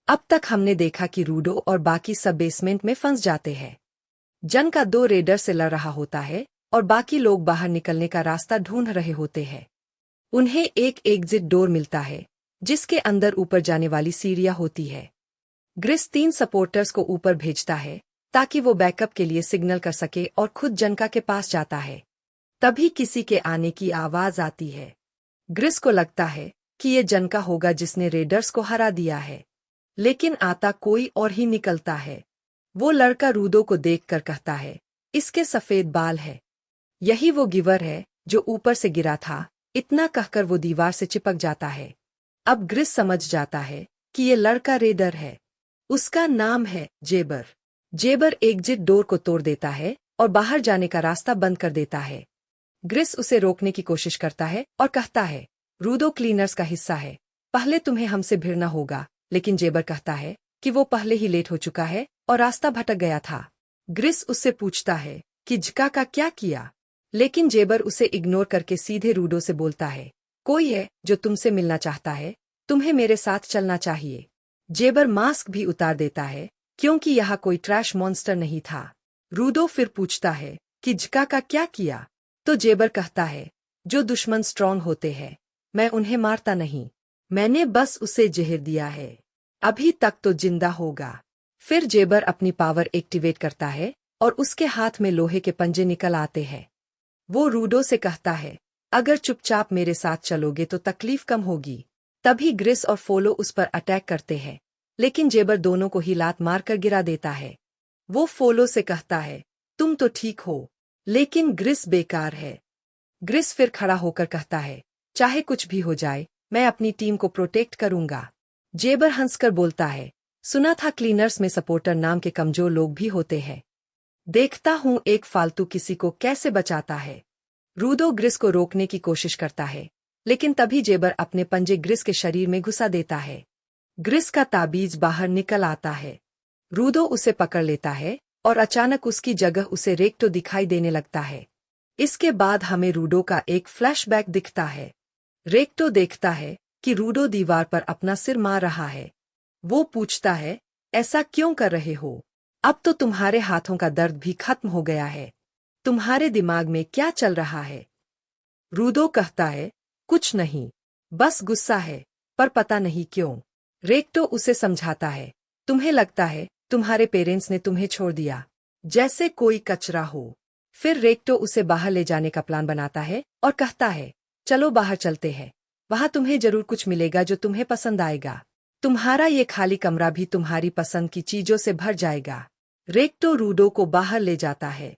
अब तक हमने देखा कि रूडो और बाकी सब बेसमेंट में फंस जाते हैं। जन का 2 रेडर से लड़ रहा होता है और बाकी लोग बाहर निकलने का रास्ता ढूंढ रहे होते हैं। उन्हें एक एग्जिट डोर मिलता है जिसके अंदर ऊपर जाने वाली सीढ़ियां होती है। ग्रिस 3 सपोर्टर्स को ऊपर भेजता है ताकि वो बैकअप के लिए सिग्नल कर सके और खुद जनका के पास जाता है। तभी किसी के आने की आवाज आती है। ग्रिस को लगता है कि ये जनका होगा जिसने रेडर्स को हरा दिया है, लेकिन आता कोई और ही निकलता है। वो लड़का रूडो को देखकर कहता है, इसके सफेद बाल है। यही वो गिवर है जो ऊपर से गिरा था। इतना कहकर वो दीवार से चिपक जाता है। अब ग्रिस समझ जाता है कि ये लड़का रेडर है। उसका नाम है जेबर। जेबर एग्जिट डोर को तोड़ देता है और बाहर जाने का रास्ता बंद कर देता है। ग्रिस उसे रोकने की कोशिश करता है और कहता है, रूडो क्लीनर्स का हिस्सा है, पहले तुम्हें हमसे भिड़ना होगा। लेकिन जेबर कहता है कि वो पहले ही लेट हो चुका है और रास्ता भटक गया था। ग्रिस उससे पूछता है कि जका का क्या किया, लेकिन जेबर उसे इग्नोर करके सीधे रूडो से बोलता है, कोई है जो तुमसे मिलना चाहता है, तुम्हें मेरे साथ चलना चाहिए। जेबर मास्क भी उतार देता है क्योंकि यहाँ कोई ट्रैश मॉन्स्टर नहीं था। रूडो फिर पूछता है कि जका का क्या किया, तो जेबर कहता है, जो दुश्मन स्ट्रांग होते हैं मैं उन्हें मारता नहीं, मैंने बस उसे जहर दिया है, अभी तक तो जिंदा होगा। फिर जेबर अपनी पावर एक्टिवेट करता है और उसके हाथ में लोहे के पंजे निकल आते हैं। वो रूडो से कहता है, अगर चुपचाप मेरे साथ चलोगे तो तकलीफ कम होगी। तभी ग्रिस और फोलो उस पर अटैक करते हैं, लेकिन जेबर दोनों को ही लात मारकर गिरा देता है। वो फोलो से कहता है, तुम तो ठीक हो, लेकिन ग्रिस बेकार है। ग्रिस फिर खड़ा होकर कहता है, चाहे कुछ भी हो जाए मैं अपनी टीम को प्रोटेक्ट करूंगा। जेबर हंसकर बोलता है, सुना था क्लीनर्स में सपोर्टर नाम के कमजोर लोग भी होते हैं। देखता हूं एक फालतू किसी को कैसे बचाता है। रूडो ग्रिस को रोकने की कोशिश करता है, लेकिन तभी जेबर अपने पंजे ग्रिस के शरीर में घुसा देता है। ग्रिस का ताबीज बाहर निकल आता है। रूडो उसे पकड़ लेता है और अचानक उसकी जगह उसे रेक्टो दिखाई देने लगता है। इसके बाद हमें रूडो का एक फ्लैशबैक दिखता है। रेक्टो देखता है कि रूडो दीवार पर अपना सिर मार रहा है। वो पूछता है, ऐसा क्यों कर रहे हो? अब तो तुम्हारे हाथों का दर्द भी खत्म हो गया है। तुम्हारे दिमाग में क्या चल रहा है? रूडो कहता है, कुछ नहीं, बस गुस्सा है, पर पता नहीं क्यों। रेक्टो उसे समझाता है, तुम्हें लगता है तुम्हारे पेरेंट्स ने तुम्हें छोड़ दिया, जैसे कोई कचरा हो। फिर रेक्टो उसे बाहर ले जाने का प्लान बनाता है और कहता है, चलो बाहर चलते हैं, वहां तुम्हें जरूर कुछ मिलेगा जो तुम्हें पसंद आएगा। तुम्हारा ये खाली कमरा भी तुम्हारी पसंद की चीजों से भर जाएगा। रेक्टो रूडो को बाहर ले जाता है।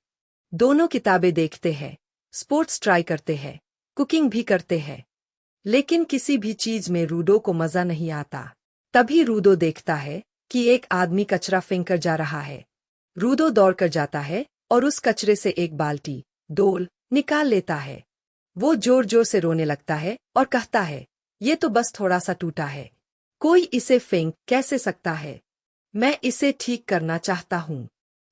दोनों किताबें देखते हैं, स्पोर्ट्स ट्राई करते हैं, कुकिंग भी करते हैं, लेकिन किसी भी चीज में रूडो को मजा नहीं आता। तभी रूडो देखता है कि एक आदमी कचरा फेंक कर जा रहा है। रूडो दौड़कर जाता है और उस कचरे से एक बाल्टी डोल निकाल लेता है। वो जोर जोर से रोने लगता है और कहता है, ये तो बस थोड़ा सा टूटा है, कोई इसे फेंक कैसे सकता है? मैं इसे ठीक करना चाहता हूँ।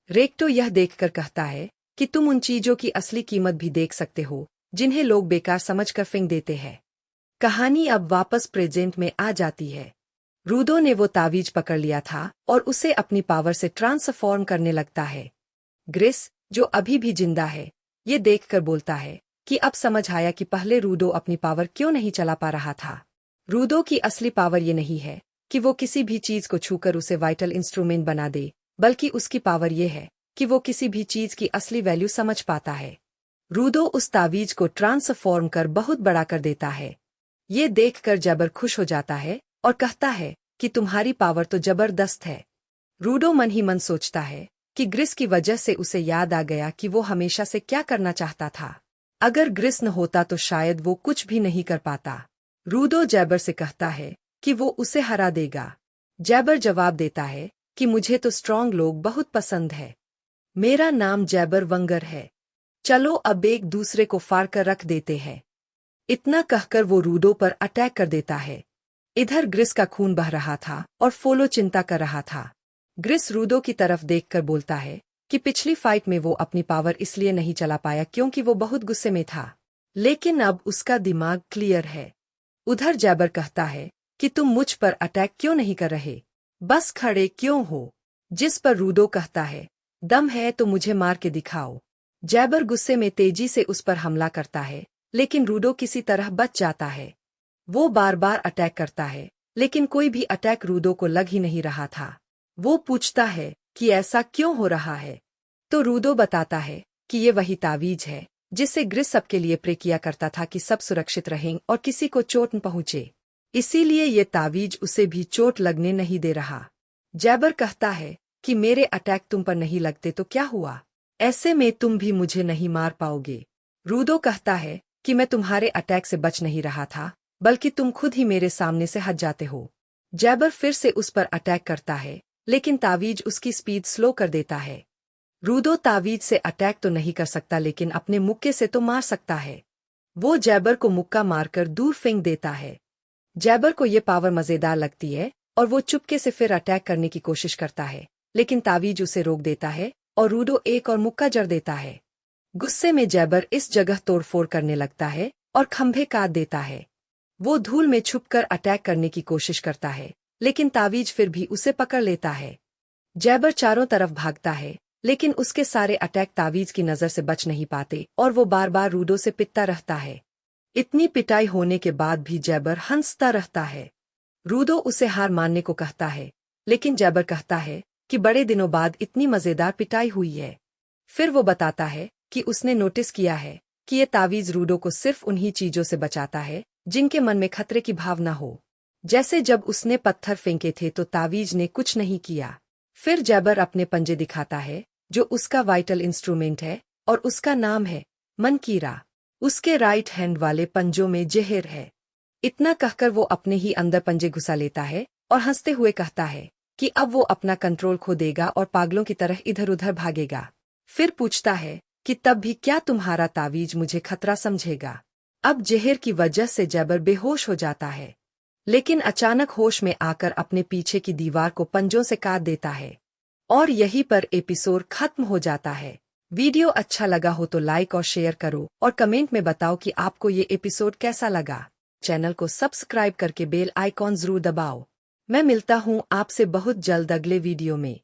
रेक्टो यह देखकर कहता है कि तुम उन चीजों की असली कीमत भी देख सकते हो जिन्हें लोग बेकार समझकर फेंक देते हैं। कहानी अब वापस प्रेजेंट में आ जाती है। रूडो ने वो तावीज पकड़ लिया था और उसे अपनी पावर से ट्रांसफॉर्म करने लगता है। ग्रिस, जो अभी भी जिंदा है, ये देखकर बोलता है कि अब समझ आया कि पहले रूडो अपनी पावर क्यों नहीं चला पा रहा था। रूडो की असली पावर ये नहीं है कि वो किसी भी चीज को छूकर उसे वाइटल इंस्ट्रूमेंट बना दे, बल्कि उसकी पावर ये है कि वो किसी भी चीज की असली वैल्यू समझ पाता है। रूडो उस तावीज को ट्रांसफॉर्म कर बहुत बड़ा कर देता है। ये देखकर जेबर खुश हो जाता है और कहता है कि तुम्हारी पावर तो जबरदस्त है। रूडो मन ही मन सोचता है कि ग्रिस की वजह से उसे याद आ गया कि वो हमेशा से क्या करना चाहता था। अगर ग्रिस न होता तो शायद वो कुछ भी नहीं कर पाता। रूडो जेबर से कहता है कि वो उसे हरा देगा। जेबर जवाब देता है कि मुझे तो स्ट्रांग लोग बहुत पसंद है। मेरा नाम जेबर वंगर है। चलो अब एक दूसरे को फाड़ कर रख देते हैं। इतना कहकर वो रूडो पर अटैक कर देता है। इधर ग्रिस का खून बह रहा था और फोलो चिंता कर रहा था। ग्रिस रूडो की तरफ देखकर बोलता है कि पिछली फाइट में वो अपनी पावर इसलिए नहीं चला पाया क्योंकि वो बहुत गुस्से में था, लेकिन अब उसका दिमाग क्लियर है। उधर जेबर कहता है कि तुम मुझ पर अटैक क्यों नहीं कर रहे? बस खड़े क्यों हो? जिस पर रूडो कहता है, दम है तो मुझे मार के दिखाओ। जैबर गुस्से में तेजी से उस पर हमला करता है, लेकिन रूडो किसी तरह बच जाता है। वो बार बार अटैक करता है, लेकिन कोई भी अटैक रूडो को लग ही नहीं रहा था। वो पूछता है कि ऐसा क्यों हो रहा है? तो रूडो बताता है कि ये वही तावीज है जिससे ग्रिस सबके लिए प्रे किया करता था कि सब सुरक्षित रहें और किसी को चोट न पहुंचे। इसीलिए ये तावीज उसे भी चोट लगने नहीं दे रहा। जैबर कहता है कि मेरे अटैक तुम पर नहीं लगते तो क्या हुआ? ऐसे में तुम भी मुझे नहीं मार पाओगे। रूडो कहता है कि मैं तुम्हारे अटैक से बच नहीं रहा था, बल्कि तुम खुद ही मेरे सामने से हट जाते हो। जैबर फिर से उस पर अटैक करता है, लेकिन तावीज उसकी स्पीड स्लो कर देता है। रूडो तावीज से अटैक तो नहीं कर सकता, लेकिन अपने मुक्के से तो मार सकता है। वो जैबर को मुक्का मारकर दूर फेंक देता है। जैबर को ये पावर मजेदार लगती है और वो चुपके से फिर अटैक करने की कोशिश करता है, लेकिन तावीज उसे रोक देता है और रूडो एक और मुक्का जड़ देता है। गुस्से में जैबर इस जगह तोड़फोड़ करने लगता है और खंभे काट देता है। वो धूल में छुपकर अटैक करने की कोशिश करता है, लेकिन तावीज फिर भी उसे पकड़ लेता है। जैबर चारों तरफ भागता है, लेकिन उसके सारे अटैक तावीज की नजर से बच नहीं पाते और वो बार बार रूडो से पिटता रहता है। इतनी पिटाई होने के बाद भी जैबर हंसता रहता है। रूडो उसे हार मानने को कहता है, लेकिन जैबर कहता है कि बड़े दिनों बाद इतनी मजेदार पिटाई हुई है। फिर वो बताता है कि उसने नोटिस किया है कि ये तावीज रूडो को सिर्फ उन्हीं चीजों से बचाता है जिनके मन में खतरे की भावना हो। जैसे जब उसने पत्थर फेंके थे तो तावीज ने कुछ नहीं किया। फिर जैबर अपने पंजे दिखाता है, जो उसका वाइटल इंस्ट्रूमेंट है, और उसका नाम है मनकीरा। उसके राइट हैंड वाले पंजों में जहर है। इतना कहकर वो अपने ही अंदर पंजे घुसा लेता है और हंसते हुए कहता है कि अब वो अपना कंट्रोल खो देगा और पागलों की तरह इधर उधर भागेगा। फिर पूछता है कि तब भी क्या तुम्हारा तावीज मुझे खतरा समझेगा? अब जहर की वजह से जैबर बेहोश हो जाता है, लेकिन अचानक होश में आकर अपने पीछे की दीवार को पंजों से काट देता है। और यहीं पर एपिसोड खत्म हो जाता है। वीडियो अच्छा लगा हो तो लाइक और शेयर करो और कमेंट में बताओ कि आपको ये एपिसोड कैसा लगा। चैनल को सब्सक्राइब करके बेल आइकॉन जरूर दबाओ। मैं मिलता हूँ आपसे बहुत जल्द अगले वीडियो में।